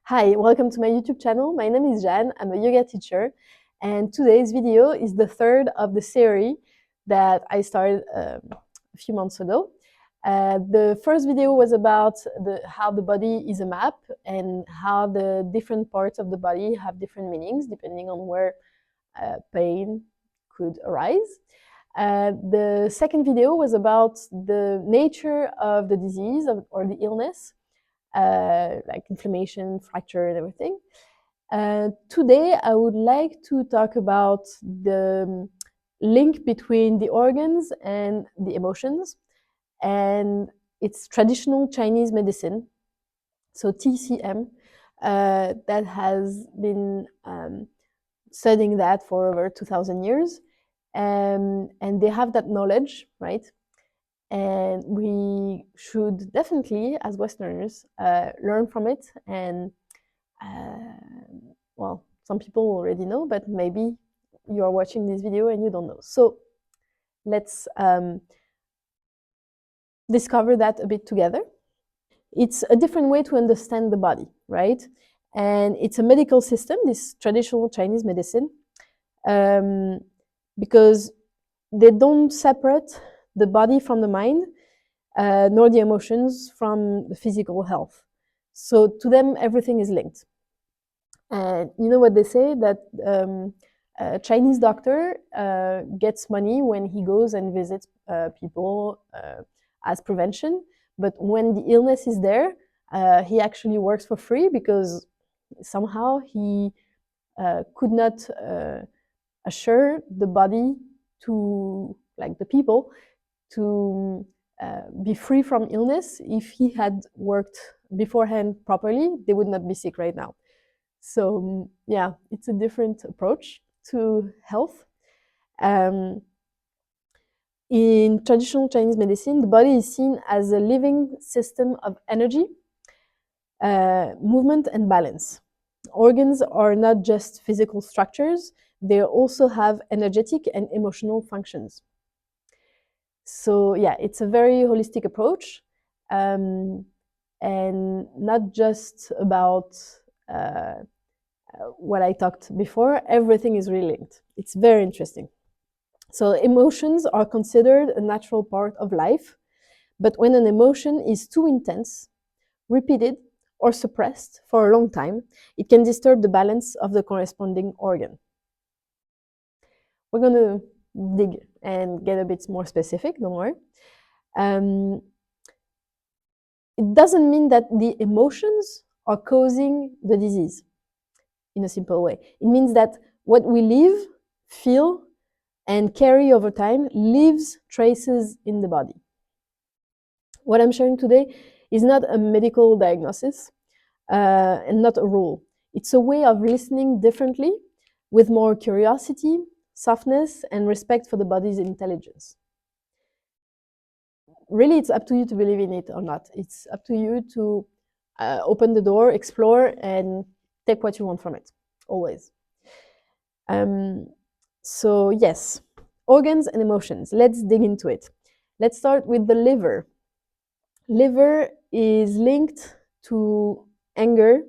Hi, welcome to my YouTube channel. My name is Jan, I'm a yoga teacher, and today's video is the third of the series that I started a few months ago. The first video was about how the body is a map and how the different parts of the body have different meanings depending on where pain could arise. The second video was about the nature of the disease or the illness, like inflammation, fracture, and everything. Today, I would like to talk about the link between the organs and the emotions, and it's traditional Chinese medicine, so TCM, that has been studying that for over 2,000 years, and they have that knowledge, right? And we should definitely, as Westerners, learn from it. And well, some people already know, but maybe you are watching this video and you don't know. So let's discover that a bit together. It's a different way to understand the body, right? And it's a medical system, this traditional Chinese medicine, because they don't separate the body from the mind, nor the emotions from the physical health. So to them, everything is linked. And you know what they say, that a Chinese doctor gets money when he goes and visits people as prevention, but when the illness is there, he actually works for free because somehow he could not assure the body to, like the people, to be free from illness. If he had worked beforehand properly, they would not be sick right now. So yeah, it's a different approach to health. In traditional Chinese medicine, the body is seen as a living system of energy, movement, and balance. Organs are not just physical structures, they also have energetic and emotional functions. So yeah, it's a very holistic approach, and not just about what I talked before. Everything is really linked. It's very interesting. So emotions are considered a natural part of life, but when an emotion is too intense, repeated, or suppressed for a long time, it can disturb the balance of the corresponding organ. We're going to dig and get a bit more specific, don't worry. It doesn't mean that the emotions are causing the disease in a simple way. It means that what we live, feel, and carry over time leaves traces in the body. What I'm sharing today is not a medical diagnosis and not a rule. It's a way of listening differently with more curiosity, softness, and respect for the body's intelligence. Really, it's up to you to believe in it or not. It's up to you to open the door, explore, and take what you want from it, always. So yes, organs and emotions. Let's dig into it. Let's start with the liver. Liver is linked to anger,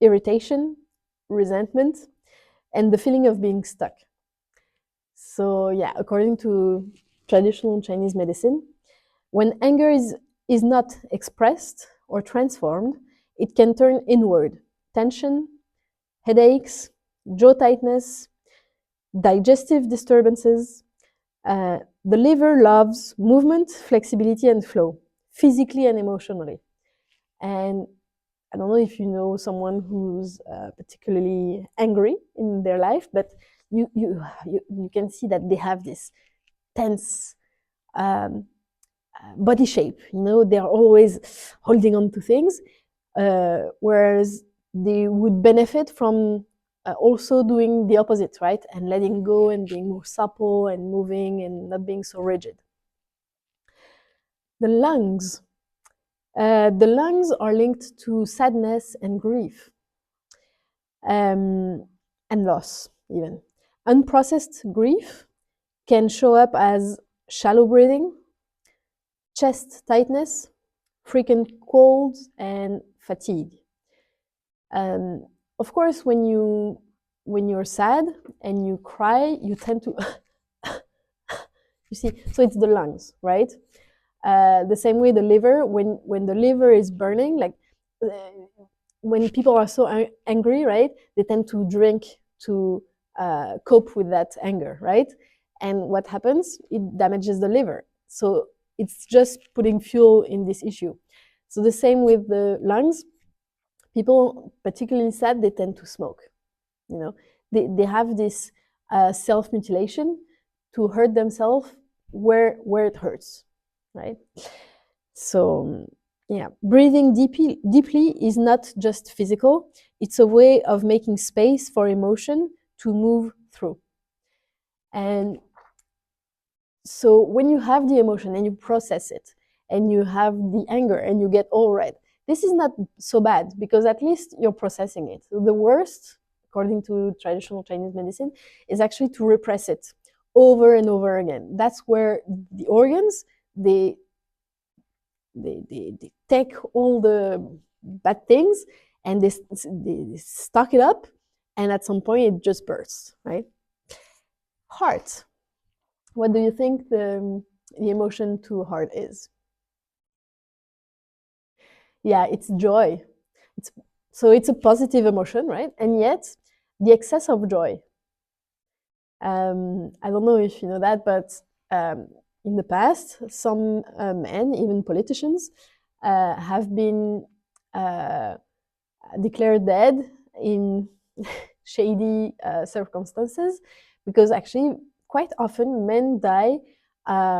irritation, resentment, and the feeling of being stuck. So yeah, according to traditional Chinese medicine, when anger is not expressed or transformed, it can turn inward. Tension, headaches, jaw tightness, digestive disturbances. The liver loves movement, flexibility, and flow, physically and emotionally. And I don't know if you know someone who's particularly angry in their life, but you can see that they have this tense body shape. You know, they are always holding on to things, whereas they would benefit from also doing the opposite, right? And letting go and being more supple and moving and not being so rigid. The lungs. The lungs are linked to sadness and grief, and loss, even. Unprocessed grief can show up as shallow breathing, chest tightness, frequent colds, and fatigue. Of course, when you're sad and you cry, you tend to you see. So it's the lungs, right? The same way the liver, when the liver is burning, like uh, when people are so angry, right? They tend to drink to cope with that anger, right? And what happens? It damages the liver. So it's just putting fuel in this issue. So the same with the lungs. People, particularly sad, they tend to smoke. You know, they have this self mutilation to hurt themselves where it hurts, right? So yeah, breathing deeply is not just physical, it's a way of making space for emotion to move through. And so when you have the emotion and you process it and you have the anger and you get all red, this is not so bad because at least you're processing it. So the worst, according to traditional Chinese medicine, is actually to repress it over and over again. That's where the organs, they they take all the bad things and they stock it up, and at some point it just bursts, right? Heart. What do you think the emotion to heart is? Yeah, it's joy. It's so it's a positive emotion, right? And yet the excess of joy. I don't know if you know that, but in the past, some men, even politicians, have been uh, declared dead in shady circumstances because actually quite often men die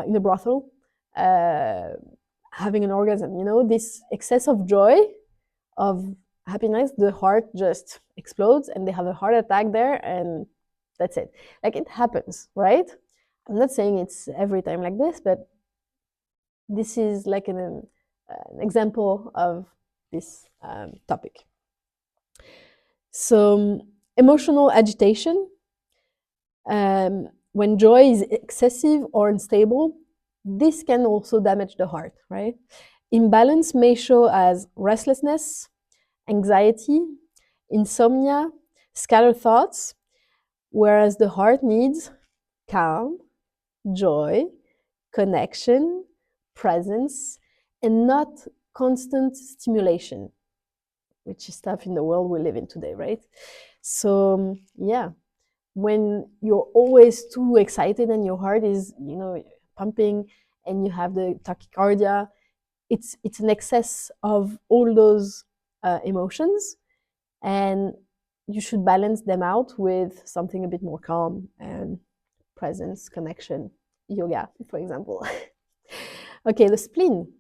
in a brothel uh, having an orgasm. You know, this excess of joy, of happiness, the heart just explodes and they have a heart attack there, and that's it. Like it happens, right? I'm not saying it's every time like this, but this is like an example of this topic. So, emotional agitation, when joy is excessive or unstable, this can also damage the heart, right? Imbalance may show as restlessness, anxiety, insomnia, scattered thoughts, whereas the heart needs calm, joy, connection, presence, and not constant stimulation, which is tough in the world we live in today, right? So, yeah, when you're always too excited and your heart is, you know, pumping and you have the tachycardia, it's an excess of all those emotions, and you should balance them out with something a bit more calm and presence, connection, yoga, for example. Okay, the spleen.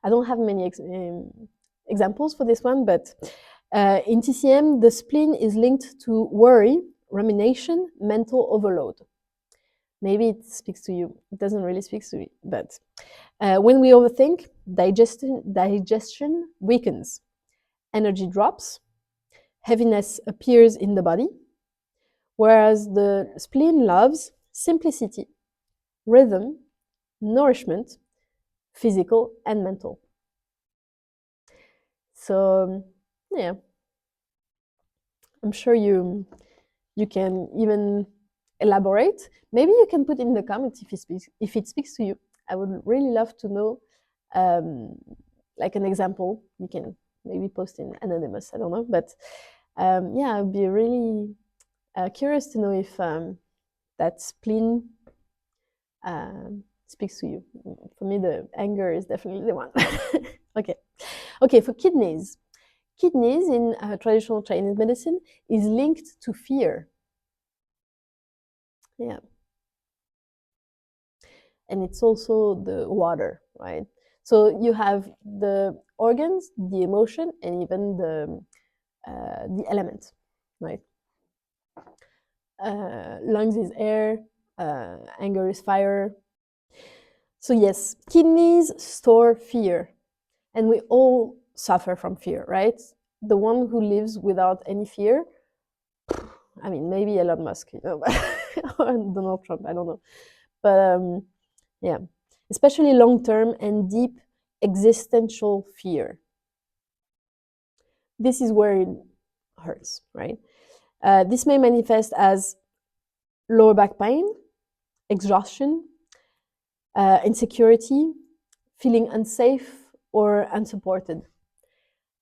I don't have many examples for this one, but in TCM, the spleen is linked to worry, rumination, mental overload. Maybe it speaks to you. It doesn't really speak to me, but when we overthink, digestion weakens, energy drops, heaviness appears in the body, whereas the spleen loves simplicity, rhythm, nourishment, physical and mental. So, yeah, I'm sure you can even elaborate. Maybe you can put in the comments if it speaks to you. I would really love to know, um, like an example. You can maybe post in anonymous. I don't know, but yeah, I'd be really curious to know if that spleen speaks to you. For me, the anger is definitely the one. Okay, okay. For kidneys, kidneys in traditional Chinese medicine is linked to fear. Yeah, and it's also the water, right? So you have the organs, the emotion, and even the element, right? Lungs is air, anger is fire. So yes, kidneys store fear, and we all suffer from fear, right? The one who lives without any fear, I mean, maybe Elon Musk, you know, or Donald Trump, I don't know, but yeah, especially long term and deep existential fear. this is where it hurts, right? This may manifest as lower back pain, exhaustion, insecurity, feeling unsafe or unsupported.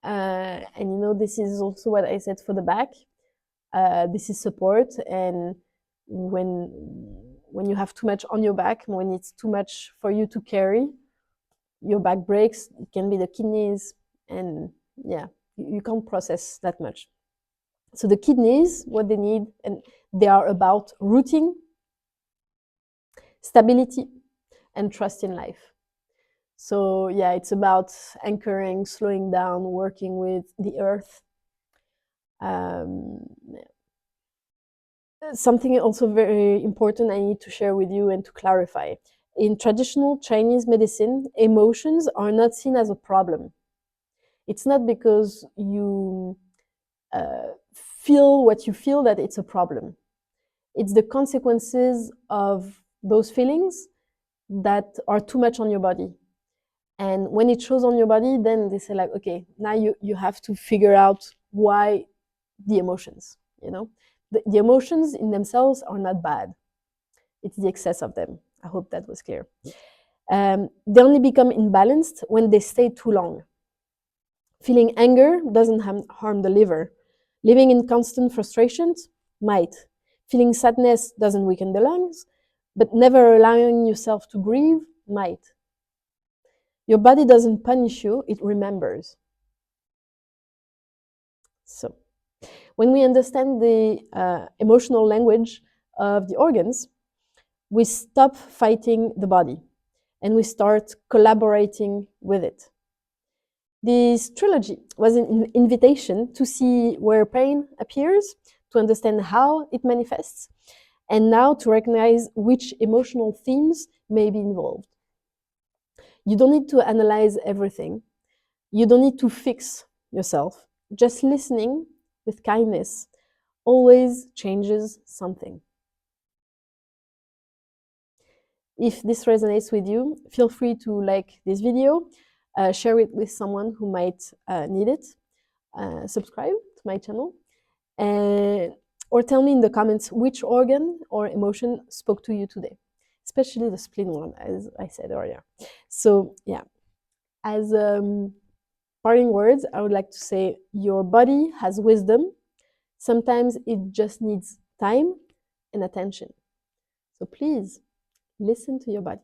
And you know, this is also what I said for the back. This is support, and when you have too much on your back, when it's too much for you to carry, your back breaks. It can be the kidneys, and yeah, you can't process that much. So the kidneys, what they need, and they are about rooting, stability, and trust in life. So yeah, it's about anchoring, slowing down, working with the earth. Something also very important I need to share with you and to clarify. In traditional Chinese medicine, emotions are not seen as a problem. It's not because you feel what you feel that it's a problem. It's the consequences of those feelings that are too much on your body. And when it shows on your body, then they say like, okay, now you have to figure out why the emotions, you know? The emotions in themselves are not bad. It's the excess of them. I hope that was clear. They only become imbalanced when they stay too long. Feeling anger doesn't harm the liver. Living in constant frustrations might. Feeling sadness doesn't weaken the lungs, but never allowing yourself to grieve might. Your body doesn't punish you, it remembers. So, when we understand the emotional language of the organs, we stop fighting the body and we start collaborating with it. This trilogy was an invitation to see where pain appears, to understand how it manifests, and now to recognize which emotional themes may be involved. You don't need to analyze everything. You don't need to fix yourself. Just listening with kindness always changes something. If this resonates with you, feel free to like this video, share it with someone who might need it, subscribe to my channel, or tell me in the comments which organ or emotion spoke to you today, especially the spleen one, as I said earlier. So yeah, as parting words, I would like to say your body has wisdom. Sometimes it just needs time and attention. So please listen to your body.